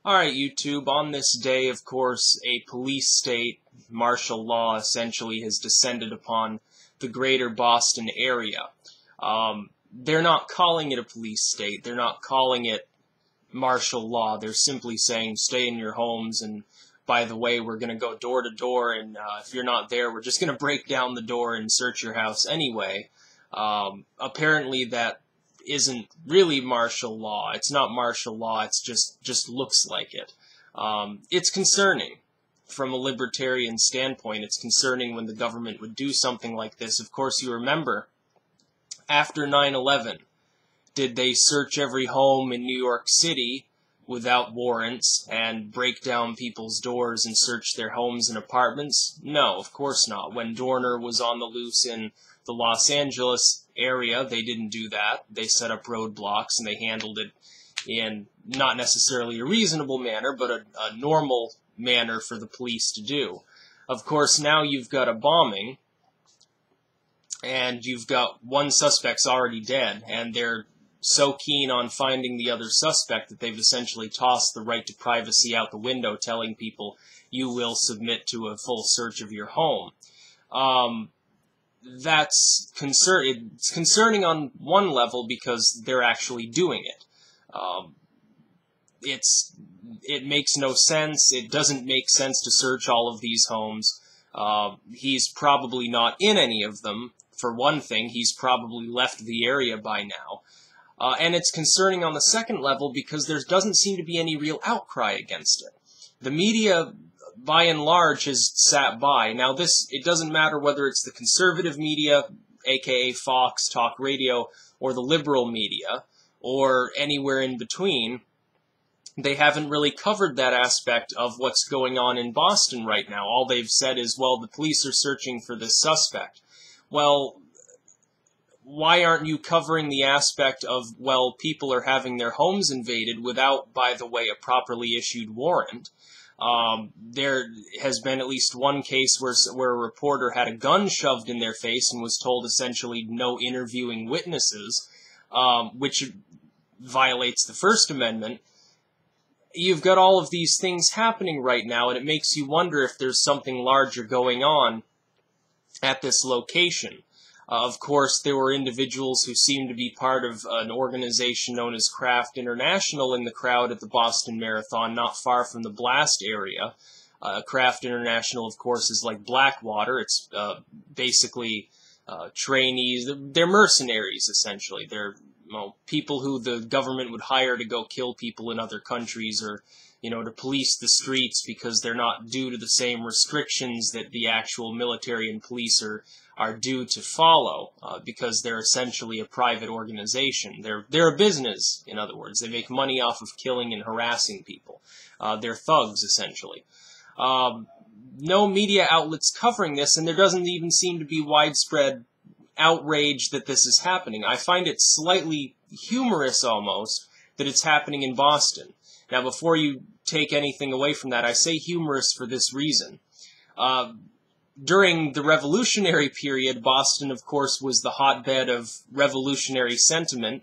Alright, YouTube, on this day, of course, a police state, martial law, essentially has descended upon the greater Boston area. They're not calling it a police state, they're not calling it martial law, they're simply saying stay in your homes, and by the way, we're going to go door to door, and if you're not there, we're just going to break down the door and search your house anyway. Apparently that isn't really martial law. It's not martial law, it's just looks like it. It's concerning from a libertarian standpoint. It's concerning when the government would do something like this. Of course, you remember, after 9/11, did they search every home in New York City without warrants and break down people's doors and search their homes and apartments? No, of course not. When Dorner was on the loose in the Los Angeles area, they didn't do that. They set up roadblocks and they handled it in not necessarily a reasonable manner, but a normal manner for the police to do. Of course, now you've got a bombing, and you've got one suspect's already dead, and they're so keen on finding the other suspect that they've essentially tossed the right to privacy out the window, telling people you will submit to a full search of your home. It's concerning on one level because they're actually doing it. It makes no sense. It doesn't make sense to search all of these homes. He's probably not in any of them. For one thing, he's probably left the area by now. And it's concerning on the second level because there doesn't seem to be any real outcry against it. The media, by and large, has sat by. Now, it doesn't matter whether it's the conservative media, aka Fox, talk radio, or the liberal media, or anywhere in between. They haven't really covered that aspect of what's going on in Boston right now. All they've said is, well, the police are searching for this suspect. Well, why aren't you covering the aspect of, well, people are having their homes invaded without, by the way, a properly issued warrant? There has been at least one case where a reporter had a gun shoved in their face and was told essentially no interviewing witnesses, which violates the First Amendment. You've got all of these things happening right now, and it makes you wonder if there's something larger going on at this location. Of course, there were individuals who seemed to be part of an organization known as Craft International in the crowd at the Boston Marathon, not far from the blast area. Craft International, of course, is like Blackwater. It's basically trainees. They're mercenaries, essentially. They're people who the government would hire to go kill people in other countries, or to police the streets because they're not due to the same restrictions that the actual military and police are due to follow, because they're essentially a private organization. They're a business, in other words. They make money off of killing and harassing people. They're thugs, essentially. No media outlets covering this, and there doesn't even seem to be widespread outrage that this is happening. I find it slightly humorous, almost, that it's happening in Boston. Now, before you take anything away from that, I say humorous for this reason. During the revolutionary period, Boston, of course, was the hotbed of revolutionary sentiment,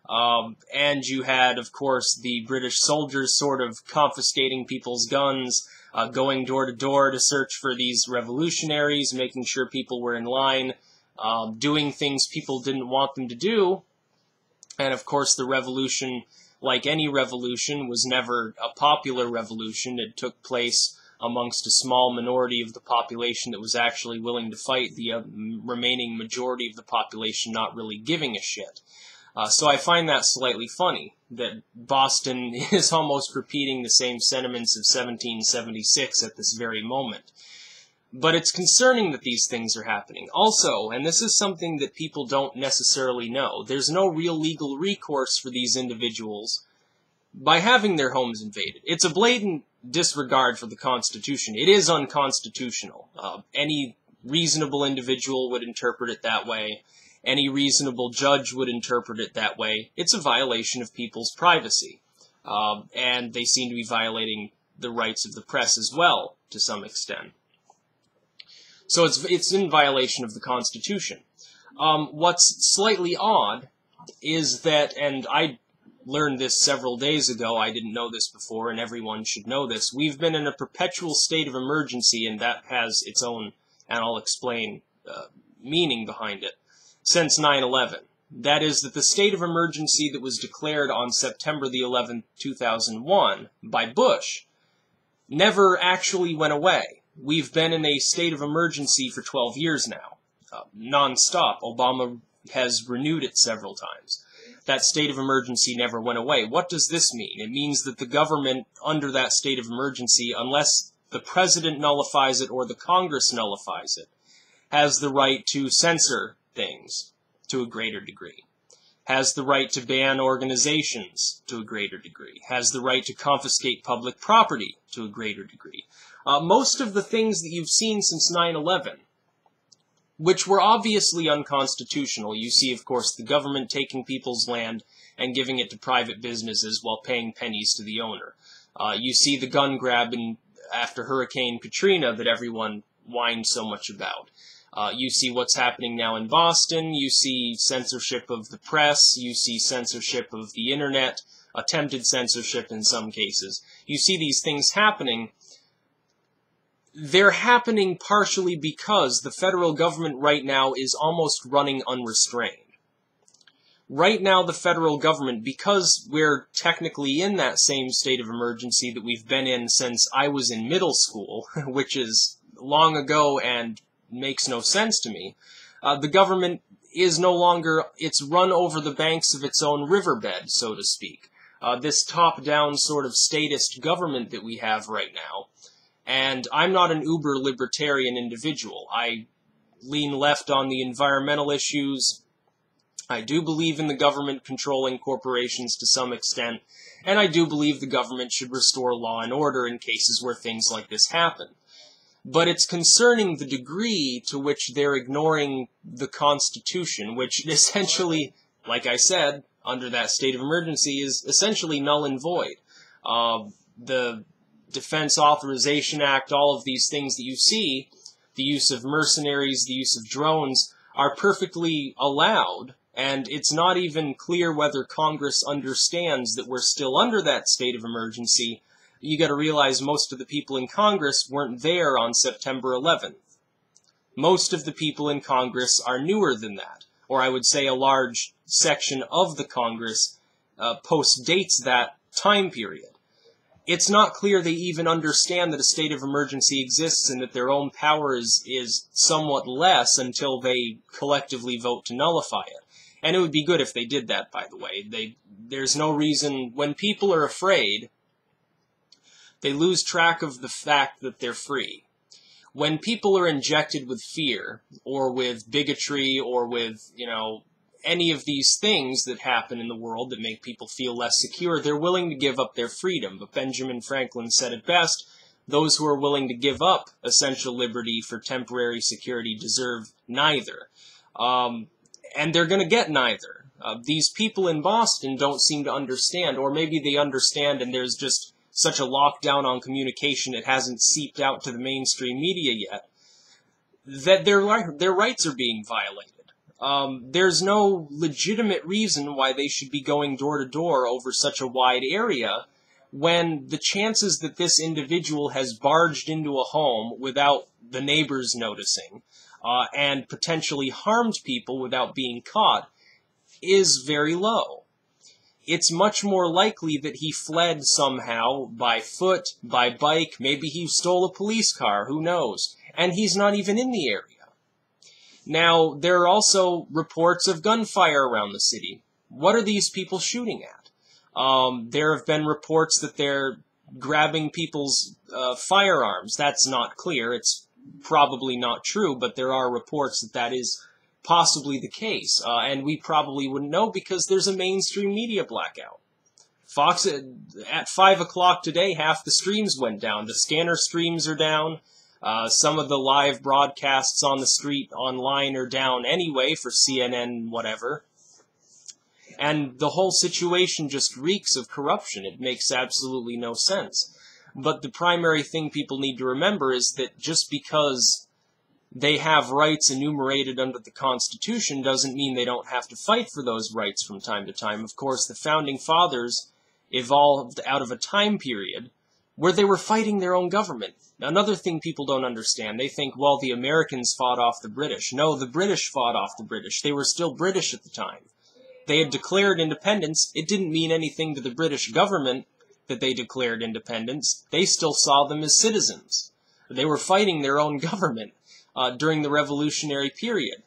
and you had, of course, the British soldiers sort of confiscating people's guns, going door to door to search for these revolutionaries, making sure people were in line, doing things people didn't want them to do. And, of course, the revolution, like any revolution, was never a popular revolution. It took place amongst a small minority of the population that was actually willing to fight, the remaining majority of the population not really giving a shit. So I find that slightly funny, that Boston is almost repeating the same sentiments of 1776 at this very moment. But it's concerning that these things are happening. Also, and this is something that people don't necessarily know, there's no real legal recourse for these individuals by having their homes invaded. It's a blatant disregard for the Constitution. It is unconstitutional. Any reasonable individual would interpret it that way. Any reasonable judge would interpret it that way. It's a violation of people's privacy. And they seem to be violating the rights of the press as well, to some extent. So it's in violation of the Constitution. What's slightly odd is that, and I learned this several days ago. I didn't know this before, and everyone should know this. We've been in a perpetual state of emergency, and that has its own, and I'll explain, meaning behind it, since 9/11. That is, that the state of emergency that was declared on September the 11th, 2001, by Bush, never actually went away. We've been in a state of emergency for 12 years now, non-stop. Obama has renewed it several times. That state of emergency never went away. What does this mean? It means that the government, under that state of emergency, unless the president nullifies it or the Congress nullifies it, has the right to censor things to a greater degree, has the right to ban organizations to a greater degree, has the right to confiscate public property to a greater degree. Most of the things that you've seen since 9/11, which were obviously unconstitutional. You see, of course, the government taking people's land and giving it to private businesses while paying pennies to the owner. You see the gun grab after Hurricane Katrina that everyone whined so much about. You see what's happening now in Boston. You see censorship of the press. You see censorship of the internet, attempted censorship in some cases. You see these things happening. They're happening partially because the federal government right now is almost running unrestrained. Right now, the federal government, because we're technically in that same state of emergency that we've been in since I was in middle school, which is long ago and makes no sense to me, the government is no longer, it's run over the banks of its own riverbed, so to speak. This top-down sort of statist government that we have right now. And I'm not an uber-libertarian individual. I lean left on the environmental issues. I do believe in the government controlling corporations to some extent. And I do believe the government should restore law and order in cases where things like this happen. But it's concerning the degree to which they're ignoring the Constitution, which essentially, like I said, under that state of emergency, is essentially null and void. The Defense Authorization Act, all of these things that you see, the use of mercenaries, the use of drones, are perfectly allowed, and it's not even clear whether Congress understands that we're still under that state of emergency. You got to realize most of the people in Congress weren't there on September 11th. Most of the people in Congress are newer than that, or I would say a large section of the Congress post-dates that time period. It's not clear they even understand that a state of emergency exists and that their own power is somewhat less until they collectively vote to nullify it. And it would be good if they did that, by the way. There's no reason, when people are afraid, they lose track of the fact that they're free. When people are injected with fear, or with bigotry, or with, any of these things that happen in the world that make people feel less secure, they're willing to give up their freedom. But Benjamin Franklin said it best, those who are willing to give up essential liberty for temporary security deserve neither. And they're going to get neither. These people in Boston don't seem to understand, or maybe they understand and there's just such a lockdown on communication it hasn't seeped out to the mainstream media yet, that their rights are being violated. There's no legitimate reason why they should be going door to door over such a wide area when the chances that this individual has barged into a home without the neighbors noticing and potentially harmed people without being caught is very low. It's much more likely that he fled somehow by foot, by bike, maybe he stole a police car, who knows, and he's not even in the area. Now, there are also reports of gunfire around the city. What are these people shooting at? There have been reports that they're grabbing people's firearms. That's not clear. It's probably not true, but there are reports that that is possibly the case. And we probably wouldn't know because there's a mainstream media blackout. Fox, at 5 o'clock today, half the streams went down. The scanner streams are down. Some of the live broadcasts on the street online are down anyway for CNN, whatever. And the whole situation just reeks of corruption. It makes absolutely no sense. But the primary thing people need to remember is that just because they have rights enumerated under the Constitution doesn't mean they don't have to fight for those rights from time to time. Of course, the Founding Fathers evolved out of a time period where they were fighting their own government. Another thing people don't understand, they think, well, the Americans fought off the British. No, the British fought off the British. They were still British at the time. They had declared independence. It didn't mean anything to the British government that they declared independence. They still saw them as citizens. They were fighting their own government during the Revolutionary period.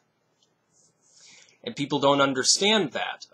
And people don't understand that.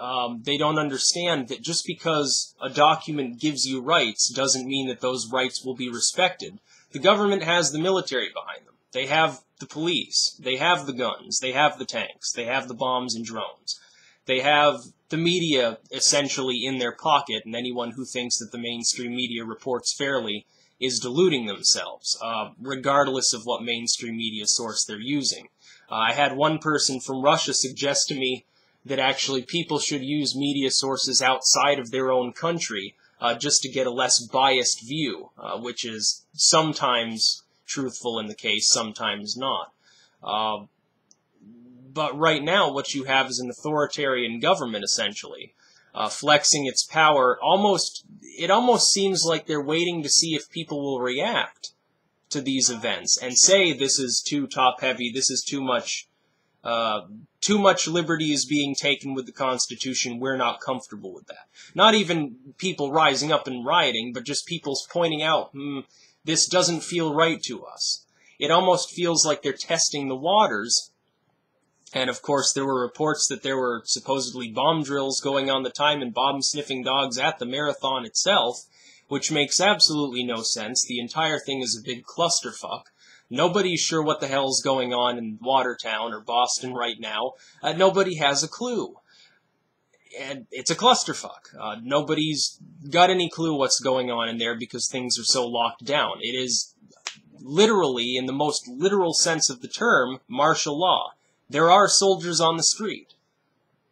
They don't understand that just because a document gives you rights doesn't mean that those rights will be respected. The government has the military behind them. They have the police. They have the guns. They have the tanks. They have the bombs and drones. They have the media essentially in their pocket, and anyone who thinks that the mainstream media reports fairly is deluding themselves, regardless of what mainstream media source they're using. I had one person from Russia suggest to me that actually people should use media sources outside of their own country just to get a less biased view, which is sometimes truthful in the case, sometimes not. But right now, what you have is an authoritarian government, essentially, flexing its power. It almost seems like they're waiting to see if people will react to these events and say this is too top-heavy, this is too much liberty is being taken with the Constitution, we're not comfortable with that. Not even people rising up and rioting, but just people pointing out, this doesn't feel right to us. It almost feels like they're testing the waters. And of course, there were reports that there were supposedly bomb drills going on the time and bomb-sniffing dogs at the marathon itself, which makes absolutely no sense. The entire thing is a big clusterfuck. Nobody's sure what the hell's going on in Watertown or Boston right now. Nobody has a clue. And it's a clusterfuck. Nobody's got any clue what's going on in there because things are so locked down. It is literally, in the most literal sense of the term, martial law. There are soldiers on the street.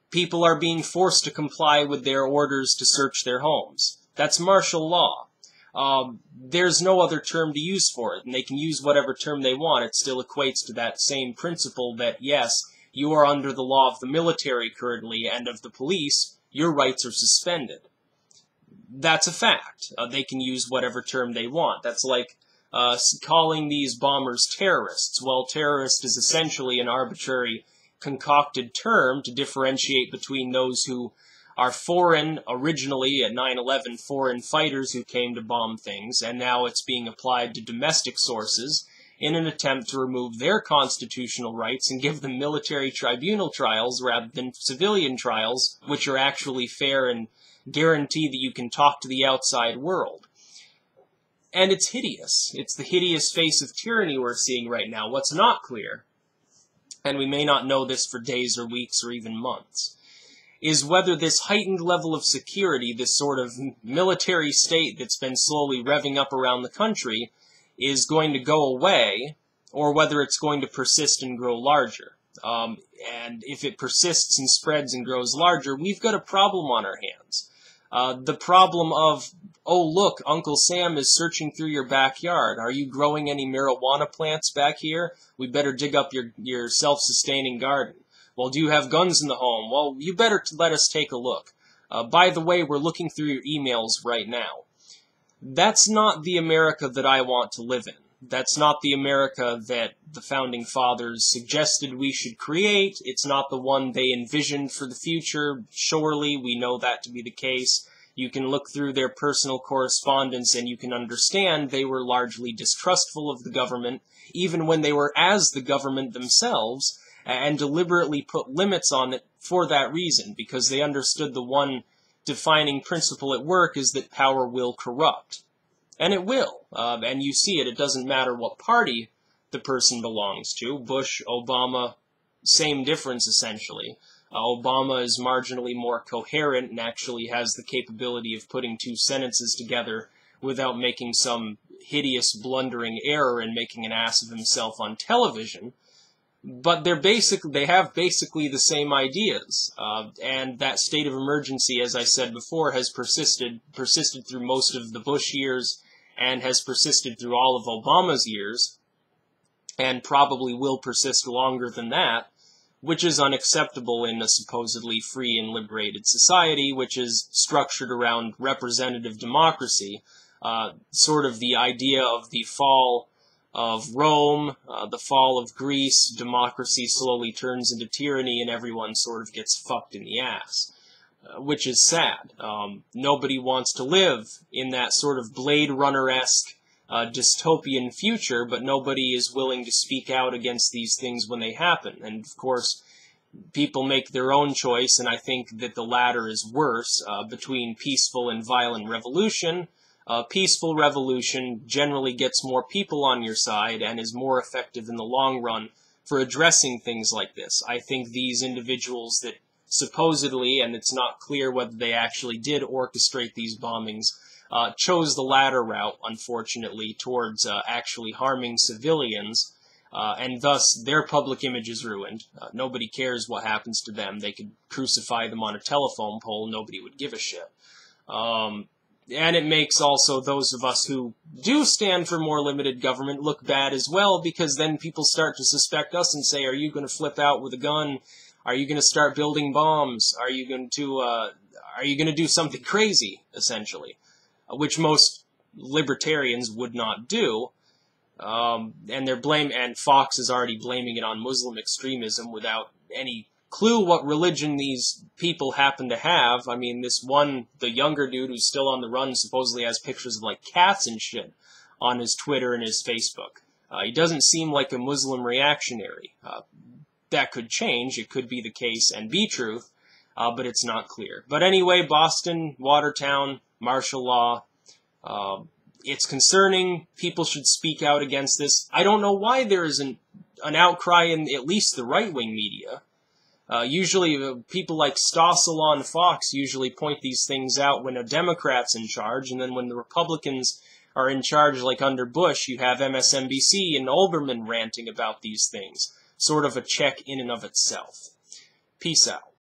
People are being forced to comply with their orders to search their homes. That's martial law. There's no other term to use for it, and they can use whatever term they want. It still equates to that same principle that, yes, you are under the law of the military currently and of the police. Your rights are suspended. That's a fact. They can use whatever term they want. That's like calling these bombers terrorists. Well, terrorist is essentially an arbitrary concocted term to differentiate between those who are foreign, originally at 9/11, foreign fighters who came to bomb things, and now it's being applied to domestic sources in an attempt to remove their constitutional rights and give them military tribunal trials rather than civilian trials, which are actually fair and guarantee that you can talk to the outside world. And it's hideous. It's the hideous face of tyranny we're seeing right now. What's not clear, and we may not know this for days or weeks or even months, is whether this heightened level of security, this sort of military state that's been slowly revving up around the country, is going to go away, or whether it's going to persist and grow larger. And if it persists and spreads and grows larger, we've got a problem on our hands. The problem of, oh look, Uncle Sam is searching through your backyard. Are you growing any marijuana plants back here? We better dig up your self-sustaining garden. Well, do you have guns in the home? Well, you better let us take a look. By the way, we're looking through your emails right now. That's not the America that I want to live in. That's not the America that the Founding Fathers suggested we should create. It's not the one they envisioned for the future. Surely, we know that to be the case. You can look through their personal correspondence and you can understand they were largely distrustful of the government, even when they were as the government themselves, and deliberately put limits on it for that reason, because they understood the one defining principle at work is that power will corrupt. And it will. And you see it. It doesn't matter what party the person belongs to. Bush, Obama, same difference, essentially. Obama is marginally more coherent and actually has the capability of putting two sentences together without making some hideous, blundering error and making an ass of himself on television. But they have basically the same ideas, and that state of emergency, as I said before, has persisted through most of the Bush years, and has persisted through all of Obama's years. and probably will persist longer than that, which is unacceptable in a supposedly free and liberated society, which is structured around representative democracy. Sort of the idea of the fall of Rome, the fall of Greece, democracy slowly turns into tyranny and everyone sort of gets fucked in the ass, which is sad. Nobody wants to live in that sort of Blade Runner-esque dystopian future, but nobody is willing to speak out against these things when they happen. And of course, people make their own choice, and I think that the latter is worse, between peaceful and violent revolution. Peaceful revolution generally gets more people on your side and is more effective in the long run for addressing things like this. I think these individuals that supposedly, and it's not clear whether they actually did orchestrate these bombings, chose the latter route, unfortunately, towards actually harming civilians, and thus their public image is ruined. Nobody cares what happens to them. They could crucify them on a telephone pole, nobody would give a shit. And it makes also those of us who do stand for more limited government look bad as well, because then people start to suspect us and say, are you going to flip out with a gun? Are you going to start building bombs? Are you going to do something crazy, essentially? Which most libertarians would not do. And and Fox is already blaming it on Muslim extremism without any clue what religion these people happen to have. I mean, the younger dude who's still on the run supposedly has pictures of, like, cats and shit on his Twitter and his Facebook. He doesn't seem like a Muslim reactionary. That could change. It could be the case and be truth, but it's not clear. But anyway, Boston, Watertown, martial law, it's concerning. People should speak out against this. I don't know why there isn't an outcry in at least the right-wing media. Usually, people like Stossel on Fox usually point these things out when a Democrat's in charge, and then when the Republicans are in charge, like under Bush, you have MSNBC and Olbermann ranting about these things. Sort of a check in and of itself. Peace out.